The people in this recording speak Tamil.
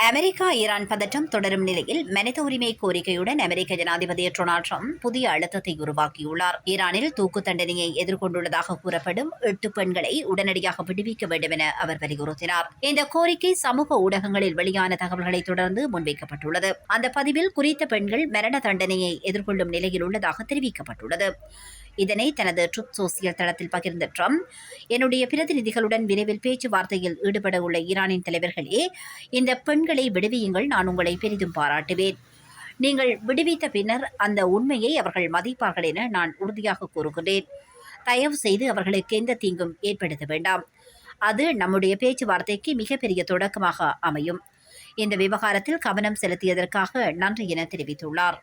அமெரிக்கா ஈரான் பதற்றம் தொடரும் நிலையில் மனித உரிமை கோரிக்கையுடன் அமெரிக்க ஜனாதிபதி டொனால்ட் ட்ரம்ப் புதிய அழுத்தத்தை உருவாக்கியுள்ளார். ஈரானில் தூக்கு தண்டனையை எதிர்கொண்டுள்ளதாக கூறப்படும் 8 பெண்களை உடனடியாக விடுவிக்க வேண்டும் என அவர் வலியுறுத்தினார். இந்த கோரிக்கை சமூக ஊடகங்களில் வெளியான தகவல்களை தொடர்ந்து முன்வைக்கப்பட்டுள்ளது. அந்த பதிவில் குறித்த பெண்கள் மரண தண்டனையை எதிர்கொள்ளும் நிலையில் உள்ளதாக தெரிவிக்கப்பட்டுள்ளது. இதனை தனது ட்ரூத் சோசியல் தளத்தில் பகிர்ந்த ட்ரம்ப், என்னுடைய பிரதிநிதிகளுடன் விரைவில் பேச்சுவார்த்தையில் ஈடுபட உள்ள ஈரானின் தலைவர்களே, இந்த பெண்களை விடுவியுங்கள், நான் உங்களை பெரிதும் பாராட்டுவேன். நீங்கள் விடுவித்த பின்னர் அந்த உண்மையை அவர்கள் மதிப்பார்கள் என நான் உறுதியாக கூறுகின்றேன். தயவு செய்து அவர்களுக்கு எந்த தீங்கும் ஏற்படுத்த வேண்டாம். அது நம்முடைய பேச்சுவார்த்தைக்கு மிகப்பெரிய தொடக்கமாக அமையும். இந்த விவகாரத்தில் கவனம் செலுத்தியதற்காக நன்றி என தெரிவித்துள்ளார்.